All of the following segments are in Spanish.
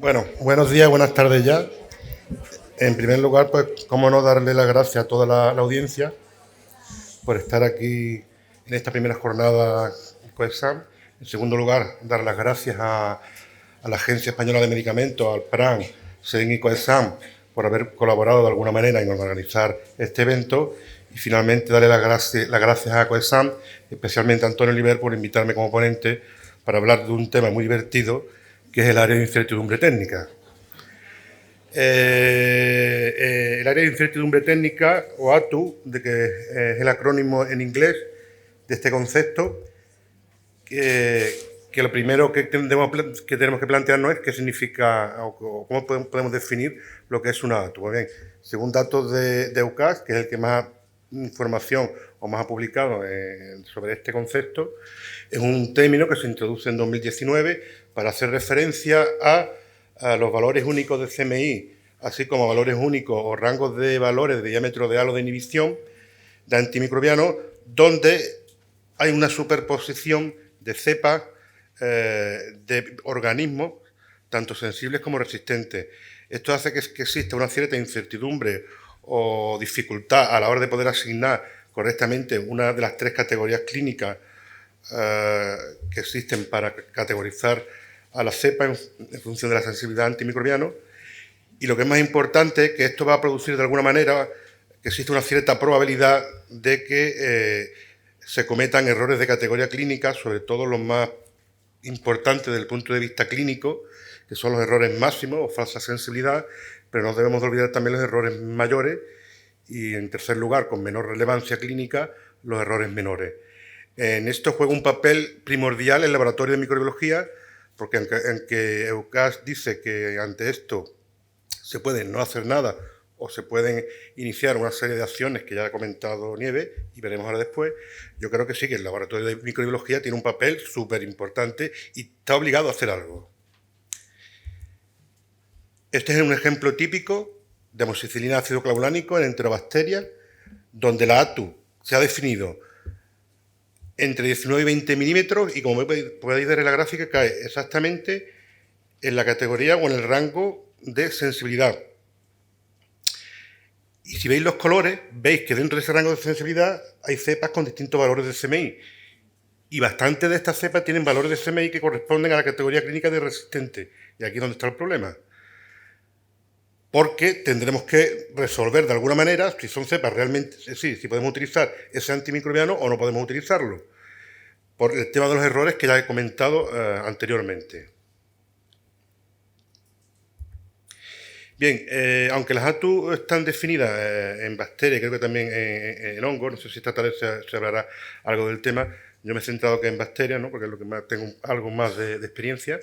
Bueno, buenos días, buenas tardes ya. En primer lugar, pues, cómo no darle las gracias a toda la audiencia por estar aquí en esta primera jornada COEXAM. En segundo lugar, dar las gracias a la Agencia Española de Medicamentos, al PRAN, SEDEN y COEXAM, por haber colaborado de alguna manera en organizar este evento. Y finalmente, darle las gracias a COEXAM, especialmente a Antonio Oliver, por invitarme como ponente para hablar de un tema muy divertido, que es el área de incertidumbre técnica. El área de incertidumbre técnica, o ATU, de que es el acrónimo en inglés de este concepto, que lo primero que tenemos que plantearnos es qué significa o cómo podemos definir lo que es una ATU. Pues bien, según datos de EUCAS, que es el que más información o más ha publicado sobre este concepto, es un término que se introduce en 2019 para hacer referencia a los valores únicos de CMI, así como valores únicos o rangos de valores de diámetro de halo de inhibición de antimicrobianos, donde hay una superposición de cepas de organismos, tanto sensibles como resistentes. Esto hace que exista una cierta incertidumbre o dificultad a la hora de poder asignar correctamente una de las tres categorías clínicas que existen para categorizar a la cepa en función de la sensibilidad antimicrobiano. Y lo que es más importante es que esto va a producir de alguna manera que existe una cierta probabilidad de que se cometan errores de categoría clínica, sobre todo los más importantes desde el punto de vista clínico, que son los errores máximos o falsa sensibilidad, pero no debemos olvidar también los errores mayores y, en tercer lugar, con menor relevancia clínica, los errores menores. En esto juega un papel primordial el laboratorio de microbiología, porque aunque EUCAS dice que ante esto se puede no hacer nada o se pueden iniciar una serie de acciones que ya ha comentado Nieves y veremos ahora después, yo creo que sí, que el laboratorio de microbiología tiene un papel súper importante y está obligado a hacer algo. Este es un ejemplo típico de amoxicilina ácido clavulánico en enterobacterias, donde la ATU se ha definido entre 19 y 20 milímetros y, como podéis ver en la gráfica, cae exactamente en la categoría o en el rango de sensibilidad. Y si veis los colores, veis que dentro de ese rango de sensibilidad hay cepas con distintos valores de CMI. Y bastantes de estas cepas tienen valores de CMI que corresponden a la categoría clínica de resistente. Y aquí es donde está el problema. Porque tendremos que resolver de alguna manera si son cepas realmente, si podemos utilizar ese antimicrobiano o no podemos utilizarlo. Por el tema de los errores que ya he comentado anteriormente. Bien, aunque las ATU están definidas en bacterias, creo que también en hongos, no sé si esta tarde se hablará algo del tema, yo me he centrado que en bacterias, ¿no? Porque es lo que más, tengo algo más de experiencia.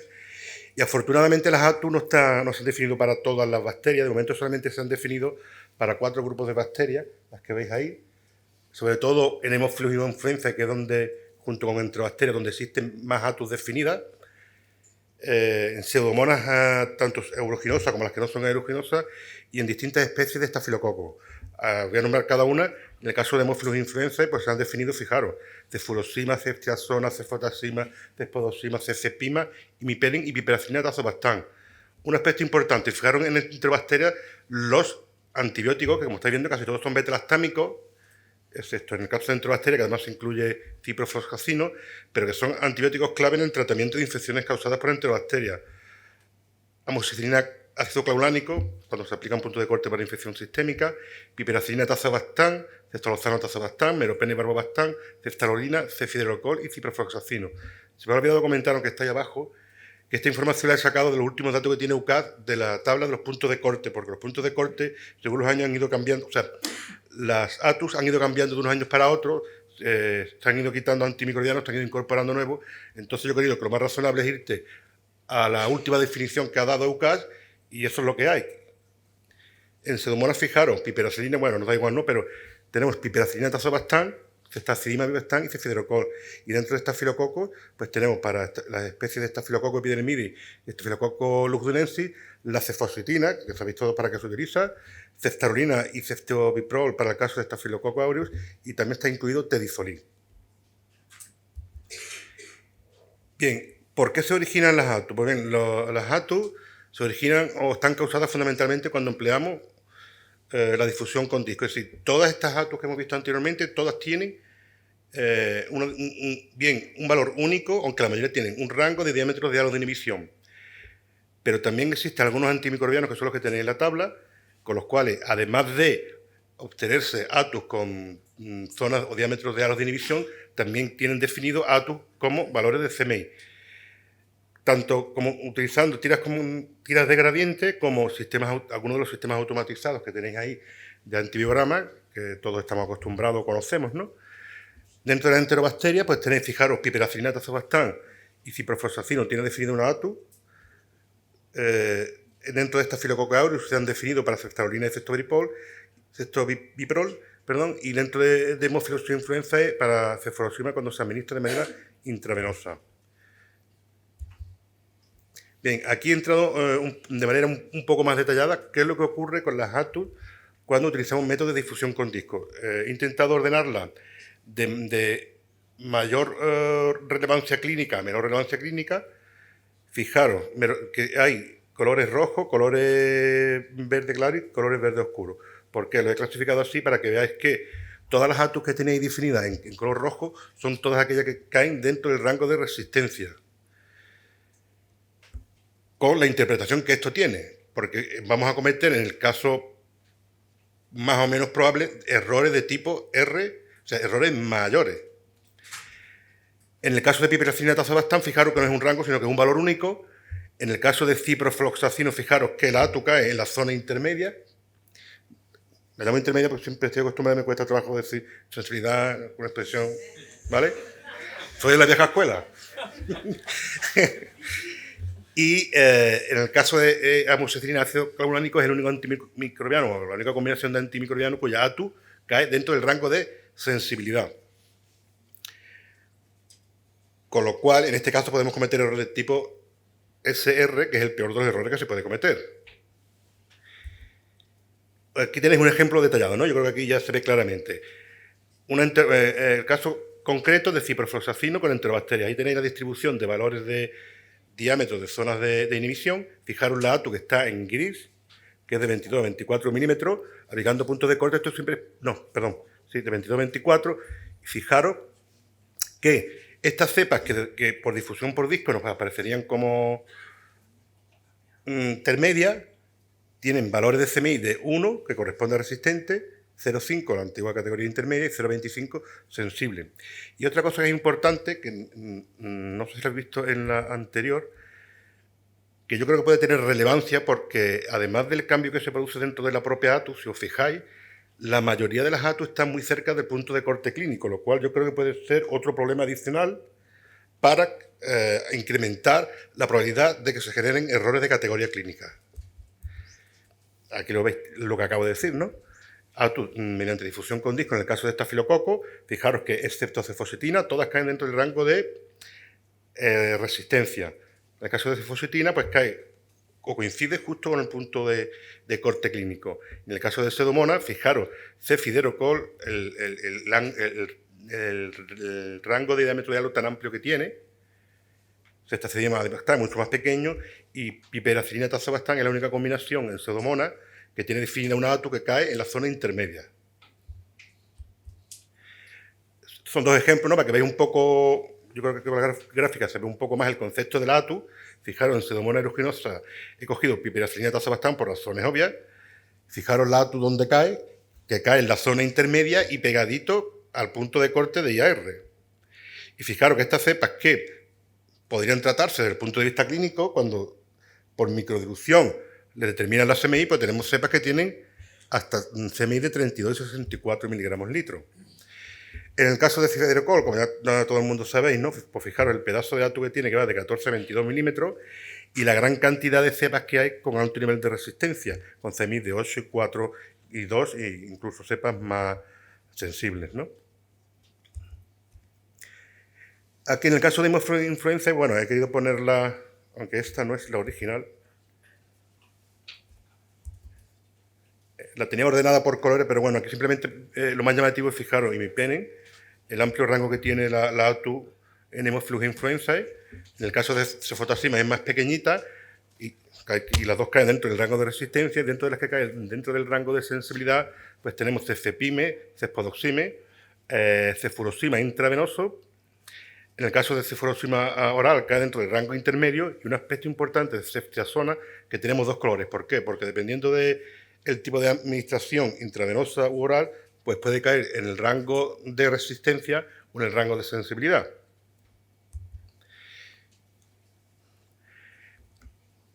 Y afortunadamente las ATU no se han definido para todas las bacterias, de momento solamente se han definido para 4 grupos de bacterias, las que veis ahí, sobre todo en Haemophilus influenzae, que es donde, junto con enterobacterias, donde existen más ATUs definidas, en pseudomonas tanto aeruginosas como las que no son aeruginosas y en distintas especies de estafilococo. Voy a nombrar cada una. En el caso de Haemophilus influenzae, pues se han definido, fijaros, cefurosima, ceftriaxona, cefotaxima, cespodosima, cefepima, imiperin y piperacillina tazobactam. Un aspecto importante, fijaros en enterobacterias los antibióticos, que como estáis viendo casi todos son beta-lactámicos, excepto en el caso de enterobacterias, que además incluye ciprofloxacino, pero que son antibióticos clave en el tratamiento de infecciones causadas por enterobacterias. Amoxicilina ácido clavulánico, cuando se aplica un punto de corte para infección sistémica, piperacillina tazobactam, ceftalozano tazobactam, meropenem barbobactam, ceftalorina, cefiderocol y ciprofloxacino. Se me ha olvidado comentar, aunque está ahí abajo, que esta información la he sacado de los últimos datos que tiene EUCAD de la tabla de los puntos de corte, porque los puntos de corte, según los años, han ido cambiando, o sea, las ATUs han ido cambiando de unos años para otros, se han ido quitando antimicrobianos, se han ido incorporando nuevos, entonces yo he querido que lo más razonable es irte a la última definición que ha dado EUCAD y eso es lo que hay. En Pseudomonas, fijaros, piperacillina, bueno, nos da igual, ¿no? Pero tenemos piperacillina tazobactam, ceftacidima bibactam y cefiderocol. Y dentro de estafilococos, pues tenemos para las especies de estafilococo epidermidis y estafilococo lugdunensis, la cefositina, que sabéis todos para qué se utiliza, ceftarolina y ceftobiprol para el caso de estafilococo aureus, y también está incluido tedizolid. Bien, ¿por qué se originan las ATU? Pues bien, las ATU se originan o están causadas fundamentalmente cuando empleamos la difusión con disco. Es decir, todas estas ATUs que hemos visto anteriormente, todas tienen un valor único, aunque la mayoría tienen un rango de diámetros de halos de inhibición. Pero también existen algunos antimicrobianos, que son los que tenéis en la tabla, con los cuales, además de obtenerse ATUs con zonas o diámetros de halos de inhibición, también tienen definido ATUs como valores de CMI. Tanto como utilizando tiras de gradiente, como algunos de los sistemas automatizados que tenéis ahí de antibiograma, que todos estamos acostumbrados o conocemos, ¿no? Dentro de la enterobacteria, pues tenéis, fijaros, piperacilina, tazobactam y ciprofloxacino tiene definido una ATU. Dentro de esta Staphylococcus aureus se han definido para ceftriaxona y ceftobiprol, y dentro de Haemophilus influenzae para cefaloxima cuando se administra de manera intravenosa. Bien, aquí he entrado de manera un poco más detallada qué es lo que ocurre con las ATUs cuando utilizamos métodos de difusión con disco. He intentado ordenarlas de mayor relevancia clínica a menor relevancia clínica. Fijaros que hay colores rojos, colores verde claro y colores verde oscuro. ¿Por qué? Lo he clasificado así para que veáis que todas las ATUs que tenéis definidas en color rojo son todas aquellas que caen dentro del rango de resistencia, con la interpretación que esto tiene, porque vamos a cometer, en el caso más o menos probable, errores de tipo R, o sea, errores mayores. En el caso de piperacilina tazobactam, fijaros que no es un rango, sino que es un valor único. En el caso de ciprofloxacino, fijaros que la ATU cae en la zona intermedia. La llamo intermedia porque siempre estoy acostumbrado, me cuesta trabajo decir sensibilidad, una expresión, ¿vale? Soy de la vieja escuela. Y en el caso de amoxicilina ácido clavulánico es el único antimicrobiano, la única combinación de antimicrobiano cuya ATU cae dentro del rango de sensibilidad. Con lo cual, en este caso podemos cometer errores de tipo SR, que es el peor de los errores que se puede cometer. Aquí tenéis un ejemplo detallado, ¿no? Yo creo que aquí ya se ve claramente. El caso concreto de ciprofloxacino con enterobacterias. Ahí tenéis la distribución de valores de diámetros de zonas de inhibición. Fijaros la ATU que está en gris, que es de 22 a 24 milímetros, aplicando puntos de corte. Esto siempre... No, perdón. Sí, de 22 a 24. Y fijaros que estas cepas que por difusión por disco nos aparecerían como intermedias, tienen valores de CMI de 1, que corresponde a resistente, 0,5 la antigua categoría intermedia y 0,25 sensible. Y otra cosa que es importante, que no sé si lo habéis visto en la anterior, que yo creo que puede tener relevancia porque además del cambio que se produce dentro de la propia ATU, si os fijáis, la mayoría de las ATU están muy cerca del punto de corte clínico, lo cual yo creo que puede ser otro problema adicional para incrementar la probabilidad de que se generen errores de categoría clínica. Aquí lo veis, lo que acabo de decir, ¿no? ATU mediante difusión con disco, en el caso de estafilococo, fijaros que excepto cefosetina, todas caen dentro del rango de resistencia. En el caso de cefosetina, pues cae o coincide justo con el punto de corte clínico. En el caso de Pseudomonas, fijaros, cefiderocol, el rango de diámetro de halo tan amplio que tiene, Cestacedium adipactam mucho más pequeño, y piperacilina tazobactam es la única combinación en Pseudomonas que tiene definida una ATU que cae en la zona intermedia. Son dos ejemplos, ¿no? Para que veáis un poco, yo creo que con la gráfica se ve un poco más el concepto de la ATU. Fijaros, en Pseudomonas aeruginosa he cogido piperacilina tazobactam por razones obvias. Fijaros la ATU donde cae, que cae en la zona intermedia y pegadito al punto de corte de IAR. Y fijaros que estas cepas que podrían tratarse desde el punto de vista clínico, cuando por microdilución le determinan la CMI, pues tenemos cepas que tienen hasta CMI de 32 y 64 miligramos litro. En el caso de ciderocol, como ya todo el mundo sabéis, ¿no? Pues fijaros el pedazo de ATU que tiene, que va de 14 a 22 milímetros, y la gran cantidad de cepas que hay con alto nivel de resistencia, con CMI de 8, 4 y 2, e incluso cepas más sensibles, ¿no? Aquí en el caso de influenza, bueno, he querido ponerla, aunque esta no es la original. La tenía ordenada por colores, pero bueno, aquí simplemente lo más llamativo es, fijaros, y mi pene, el amplio rango que tiene la ATU en Haemophilus influenzae. En el caso de cefotaxima es más pequeñita, y y las dos caen dentro del rango de resistencia, y dentro de las que caen dentro del rango de sensibilidad, pues tenemos cefepime, cespodoxime, cefurosima intravenoso. En el caso de cefurosima oral cae dentro del rango intermedio, y un aspecto importante de ceftriaxona, que tenemos dos colores. ¿Por qué? Porque dependiendo del tipo de administración intravenosa u oral, pues puede caer en el rango de resistencia o en el rango de sensibilidad.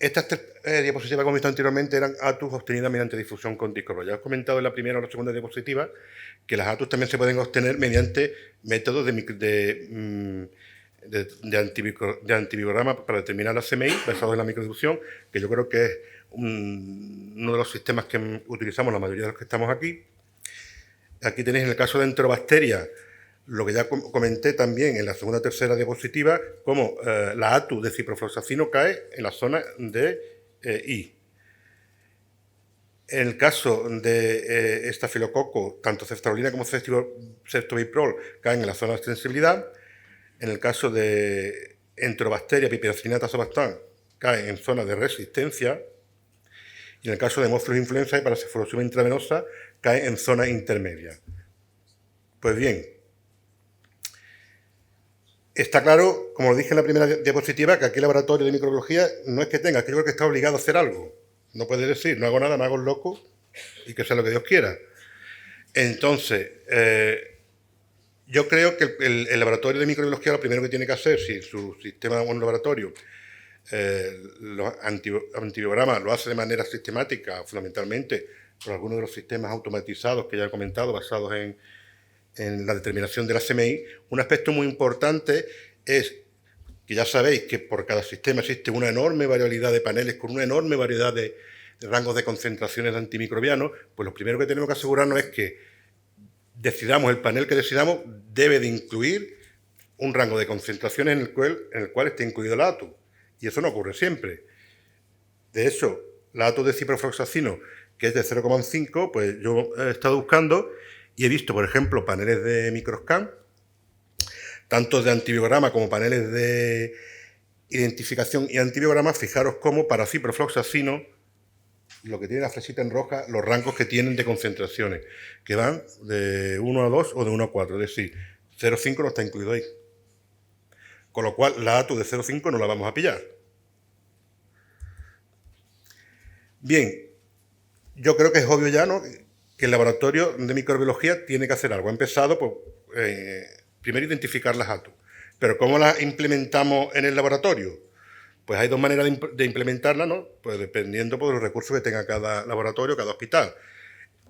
Estas tres diapositivas, como he visto anteriormente, eran ATUs obtenidas mediante difusión con disco. Ya os he comentado en la primera o la segunda diapositiva que las ATUs también se pueden obtener mediante métodos de antivibrograma para determinar la CMI basados en la microdifusión, que yo creo que es uno de los sistemas que utilizamos la mayoría de los que estamos aquí. Aquí tenéis en el caso de enterobacterias lo que ya comenté también en la segunda o tercera diapositiva, como la ATU de ciprofloxacino cae en la zona de I. En el caso de estafilococo, tanto ceftriaxona como ceftobiprol caen en la zona de sensibilidad. En el caso de enterobacteria, piperacillina tazobactam, caen en zona de resistencia. Y en el caso de Haemophilus influenzae, para cefurosima intravenosa, caen en zona intermedia. Pues bien, está claro, como lo dije en la primera diapositiva, que aquí el laboratorio de microbiología no es que tenga, que yo creo que está obligado a hacer algo. No puede decir, no hago nada, me hago el loco y que sea lo que Dios quiera. Entonces, yo creo que el laboratorio de microbiología lo primero que tiene que hacer, si su sistema es un laboratorio, los antibiogramas lo hace de manera sistemática, fundamentalmente por algunos de los sistemas automatizados que ya he comentado, basados en la determinación de la CMI, un aspecto muy importante es que ya sabéis que por cada sistema existe una enorme variabilidad de paneles con una enorme variedad de rangos de concentraciones de antimicrobianos. Pues lo primero que tenemos que asegurarnos es que decidamos, el panel que decidamos debe de incluir un rango de concentraciones en el cual esté incluido la ATU. Y eso no ocurre siempre. De hecho, la ATU de ciprofloxacino, que es de 0,5, pues yo he estado buscando y he visto, por ejemplo, paneles de microscan, tanto de antibiograma como paneles de identificación y antibiograma. Fijaros cómo para ciprofloxacino, lo que tiene la flechita en roja, los rangos que tienen de concentraciones, que van de 1 a 2 o de 1 a 4, es decir, 0,5 no está incluido ahí. Con lo cual, la ATU de 0,5 no la vamos a pillar. Bien, yo creo que es obvio ya, ¿no?, que el laboratorio de microbiología tiene que hacer algo. Ha empezado por, primero, identificar las ATU. Pero ¿cómo las implementamos en el laboratorio? Pues hay dos maneras de implementarlas, ¿no? Pues dependiendo de los recursos que tenga cada laboratorio, cada hospital.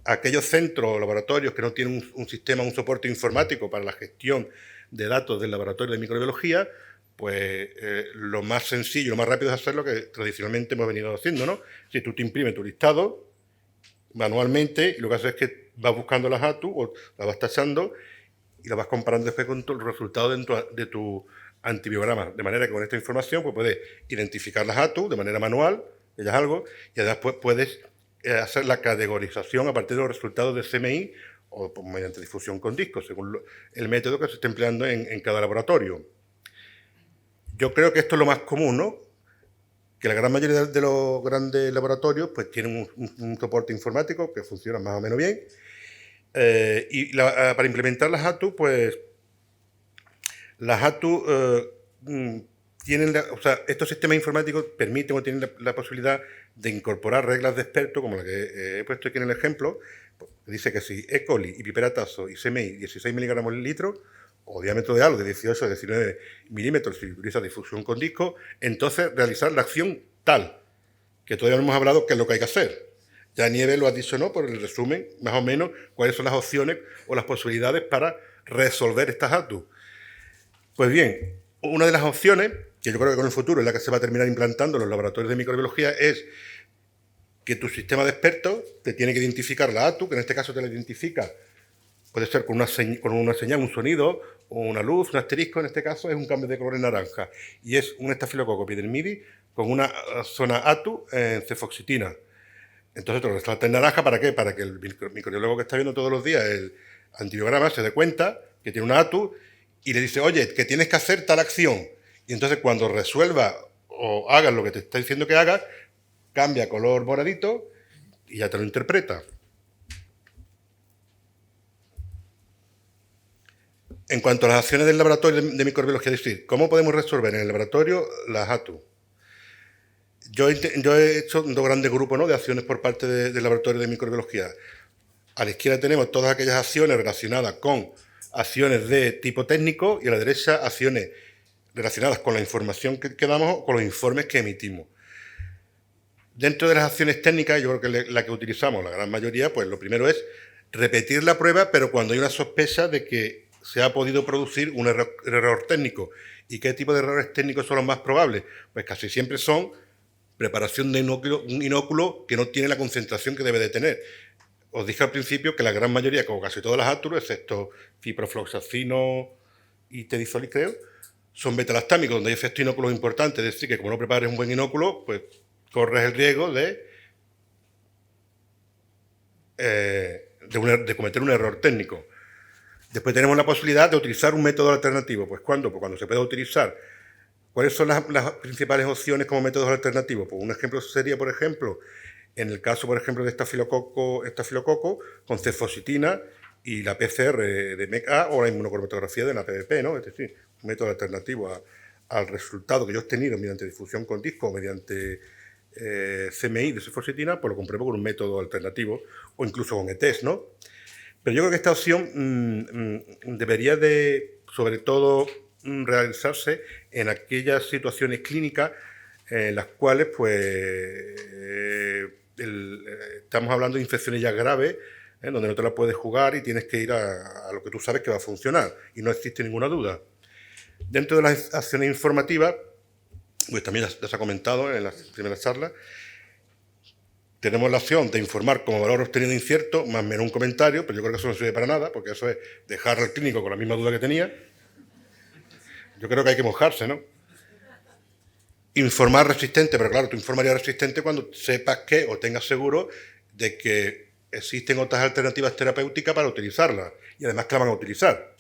Aquellos centros o laboratorios que no tienen un sistema, un soporte informático para la gestión de datos del laboratorio de microbiología, pues lo más sencillo, lo más rápido es hacer lo que tradicionalmente hemos venido haciendo, ¿no? Si tú te imprimes tu listado manualmente, y lo que haces es que vas buscando las ATU o las vas tachando y las vas comparando después con los resultados dentro de tu antibiograma, de manera que con esta información pues puedes identificar las ATU de manera manual, ya es algo, y además puedes hacer la categorización a partir de los resultados de CMI o pues, mediante difusión con discos, según el método que se esté empleando en cada laboratorio. Yo creo que esto es lo más común, ¿no? Que la gran mayoría de los grandes laboratorios pues tienen un soporte informático que funciona más o menos bien. Para implementar las ATU, pues las ATU tienen, estos sistemas informáticos permiten o tienen la posibilidad de incorporar reglas de experto, como la que he puesto aquí en el ejemplo. Pues, dice que si E. coli y piperatazo y CMI 16 miligramos por litro, o diámetro de halo de 18 a 19 milímetros si utiliza difusión con disco, entonces realizar la acción tal, que todavía no hemos hablado qué es lo que hay que hacer. Ya Nieves lo ha dicho, ¿no?, por el resumen, más o menos, cuáles son las opciones o las posibilidades para resolver estas ATU. Pues bien, una de las opciones, que yo creo que con el futuro es la que se va a terminar implantando en los laboratorios de microbiología, es que tu sistema de expertos te tiene que identificar la ATU, que en este caso te la identifica, puede ser con una señal, un sonido, o una luz, un asterisco, en este caso es un cambio de color en naranja, y es un estafilococo epidermidis con una zona ATU en cefoxitina. Entonces te lo resalta en naranja, ¿para qué? Para que el microbiólogo que está viendo todos los días el antibiograma se dé cuenta que tiene una ATU y le dice, oye, que tienes que hacer tal acción. Y entonces cuando resuelva o hagas lo que te está diciendo que hagas, cambia a color moradito y ya te lo interpreta. En cuanto a las acciones del laboratorio de microbiología, es decir, ¿cómo podemos resolver en el laboratorio las ATU? Yo he hecho dos grandes grupos, ¿no?, de acciones por parte del laboratorio de microbiología. A la izquierda tenemos todas aquellas acciones relacionadas con acciones de tipo técnico y a la derecha acciones relacionadas con la información que damos o con los informes que emitimos. Dentro de las acciones técnicas, yo creo que la que utilizamos, la gran mayoría, pues lo primero es repetir la prueba, pero cuando hay una sospecha de que se ha podido producir un error técnico. ¿Y qué tipo de errores técnicos son los más probables? Pues casi siempre son preparación de un inóculo que no tiene la concentración que debe de tener. Os dije al principio que la gran mayoría, como casi todas las ATU, excepto ciprofloxacino y tedizolis, creo, son betalastámicos, donde hay efectos inóculos importantes. Es decir, que como no prepares un buen inóculo, pues corres el riesgo de cometer un error técnico. Después tenemos la posibilidad de utilizar un método alternativo. ¿Pues cuándo? Pues cuando se puede utilizar. ¿Cuáles son las principales opciones como métodos alternativos? Pues un ejemplo sería, por ejemplo, en el caso, por ejemplo, de estafilococo con cefositina y la PCR de MEC-A o la inmunocromatografía de la PBP, ¿no? Es decir, un método alternativo al resultado que yo he obtenido mediante difusión con disco o mediante CMI de cefositina, pues lo compruebo con un método alternativo o incluso con ETES, ¿no? Pero yo creo que esta opción debería de, sobre todo, realizarse en aquellas situaciones clínicas en las cuales, pues, estamos hablando de infecciones ya graves, donde no te la puedes jugar y tienes que ir a lo que tú sabes que va a funcionar y no existe ninguna duda. Dentro de las acciones informativas, pues también ya se ha comentado en las primeras charlas, tenemos la opción de informar como valor obtenido incierto, más o menos un comentario, pero yo creo que eso no sirve para nada, porque eso es dejar al clínico con la misma duda que tenía. Yo creo que hay que mojarse, ¿no? Informar resistente, pero claro, tú informarías resistente cuando sepas que o tengas seguro de que existen otras alternativas terapéuticas para utilizarlas, y además que la van a utilizar.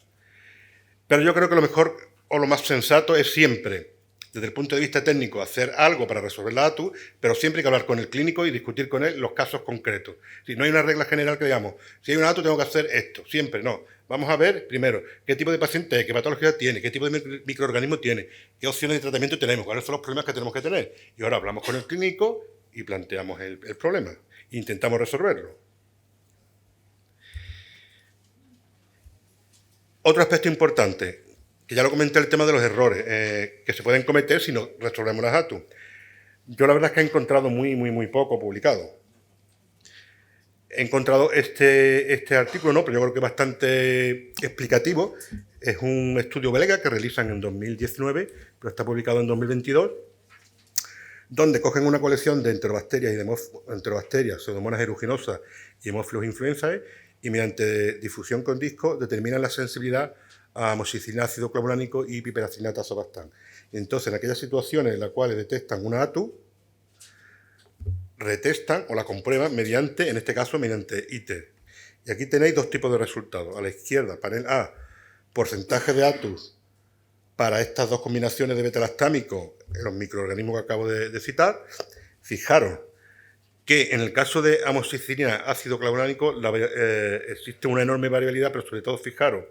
Pero yo creo que lo mejor o lo más sensato es siempre, desde el punto de vista técnico, hacer algo para resolver la ATU, pero siempre hay que hablar con el clínico y discutir con él los casos concretos. Si no hay una regla general que digamos, si hay una ATU tengo que hacer esto, siempre no. Vamos a ver, primero, qué tipo de paciente es, qué patología tiene, qué tipo de microorganismo tiene, qué opciones de tratamiento tenemos, cuáles son los problemas que tenemos que tener. Y ahora hablamos con el clínico y planteamos el problema. E intentamos resolverlo. Otro aspecto importante, que ya lo comenté, el tema de los errores que se pueden cometer si no resolvemos las ATU. Yo la verdad es que he encontrado muy poco publicado. He encontrado este artículo, ¿no?, pero yo creo que es bastante explicativo. Es un estudio belga que realizan en 2019, pero está publicado en 2022, donde cogen una colección de enterobacterias, pseudomonas aeruginosa y Haemophilus influenzae, y mediante difusión con disco determinan la sensibilidad a amoxicilina, ácido clavulánico y piperacilina tazobactam. Entonces, en aquellas situaciones en las cuales detectan una ATU, retestan o la comprueban mediante, en este caso, mediante ITER. Y aquí tenéis dos tipos de resultados. A la izquierda, panel A, porcentaje de ATUs para estas dos combinaciones de betalastámicos en los microorganismos que acabo de citar. Fijaros que en el caso de amoxicilina, ácido clavulánico, existe una enorme variabilidad, pero sobre todo, fijaros,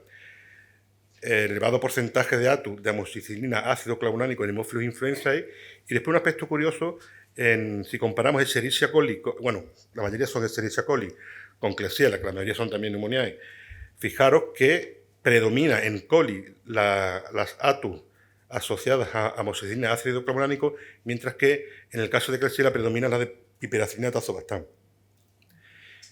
el elevado porcentaje de ATU de amoxicilina, ácido clavulánico en Haemophilus influenzae, y después un aspecto curioso, si comparamos Escherichia coli, bueno, la mayoría son Escherichia coli, con Klebsiella, que la mayoría son también Pneumoniae, fijaros que predomina en coli las ATU asociadas a amoxicilina, ácido clavulánico, mientras que en el caso de Klebsiella predomina la de piperacilina tazobactam.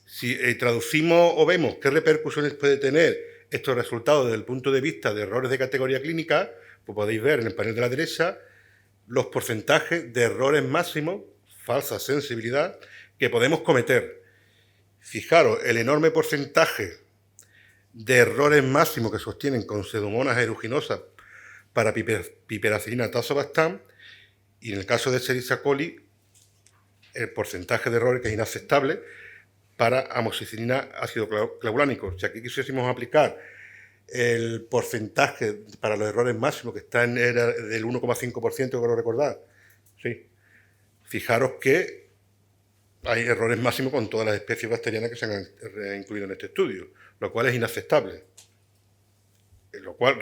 Si traducimos o vemos qué repercusiones puede tener estos resultados desde el punto de vista de errores de categoría clínica, pues podéis ver en el panel de la derecha los porcentajes de errores máximos, falsa sensibilidad, que podemos cometer. Fijaros, el enorme porcentaje de errores máximos que sostienen con pseudomonas aeruginosas para piperacilina tazobactam, y en el caso de Escherichia coli, el porcentaje de errores que es inaceptable para amoxicilina ácido clavulánico. Si aquí quisiésemos aplicar el porcentaje para los errores máximos, que está era del 1,5%, creo recordar, sí. Fijaros que hay errores máximos con todas las especies bacterianas que se han incluido en este estudio, lo cual es inaceptable. Lo cual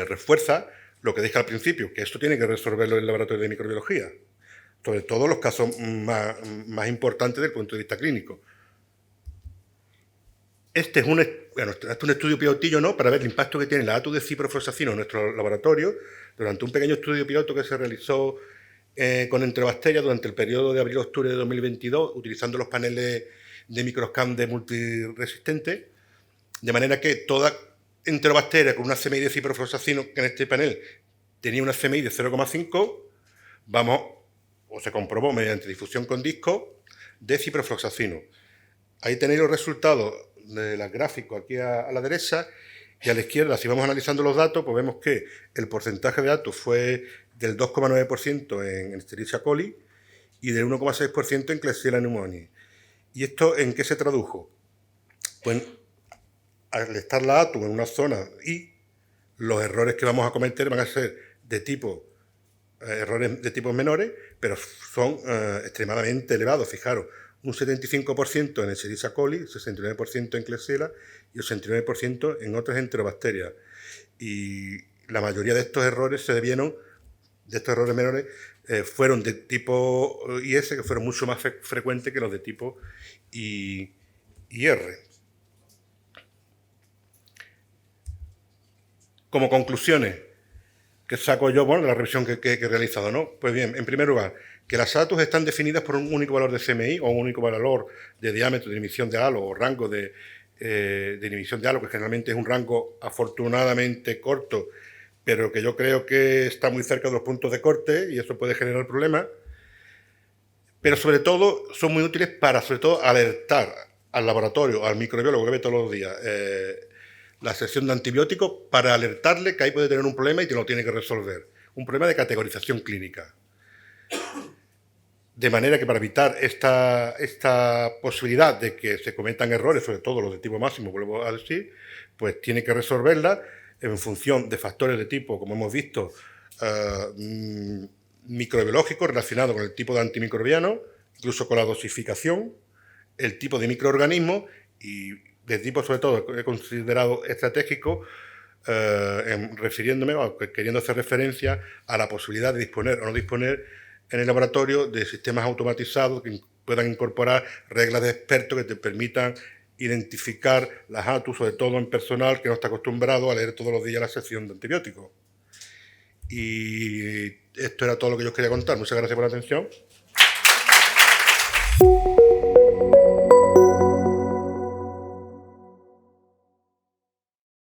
refuerza lo que dije al principio, que esto tiene que resolverlo el laboratorio de microbiología, sobre todo los casos más importantes desde el punto de vista clínico. Este es un estudio pilotillo, ¿no?, para ver el impacto que tiene la ATU de ciprofloxacino en nuestro laboratorio durante un pequeño estudio piloto que se realizó con enterobacterias durante el periodo de abril-octubre de 2022, utilizando los paneles de microscan de multiresistente, de manera que toda enterobacteria con una CMI de ciprofloxacino, que en este panel tenía una CMI de 0,5, se comprobó mediante difusión con disco de ciprofloxacino. Ahí tenéis los resultados de los gráficos aquí a la derecha, y a la izquierda, si vamos analizando los datos, pues vemos que el porcentaje de ATU fue del 2,9% en Escherichia coli y del 1,6% en Klebsiella pneumoniae. ¿Y esto en qué se tradujo? Pues al estar la ATU en una zona y los errores que vamos a cometer van a ser de tipo, errores de tipos menores, pero son extremadamente elevados. Fijaros, un 75% en Escherichia coli, 69% en Klebsiella y 89% en otras enterobacterias. Y la mayoría de estos errores de estos errores menores, fueron de tipo IS, que fueron mucho más frecuentes que los de tipo IR. Como conclusiones que saco yo, de la revisión que he realizado, ¿no? Pues bien, en primer lugar, que las ATUs están definidas por un único valor de CMI o un único valor de diámetro de inhibición de halo o rango de inhibición de halo, que generalmente es un rango afortunadamente corto, pero que yo creo que está muy cerca de los puntos de corte y eso puede generar problemas. Pero sobre todo son muy útiles para, sobre todo, alertar al laboratorio, al microbiólogo que ve todos los días la sección de antibióticos, para alertarle que ahí puede tener un problema y que lo tiene que resolver. Un problema de categorización clínica. De manera que para evitar esta posibilidad de que se cometan errores, sobre todo los de tipo máximo, vuelvo a decir, pues tiene que resolverla en función de factores de tipo, como hemos visto, microbiológicos relacionados con el tipo de antimicrobiano, incluso con la dosificación, el tipo de microorganismo y de tipo, sobre todo, he considerado estratégico, refiriéndome o queriendo hacer referencia a la posibilidad de disponer o no disponer en el laboratorio de sistemas automatizados que puedan incorporar reglas de expertos que te permitan identificar las ATU, sobre todo en personal que no está acostumbrado a leer todos los días la sección de antibióticos. Y esto era todo lo que yo os quería contar. Muchas gracias por la atención.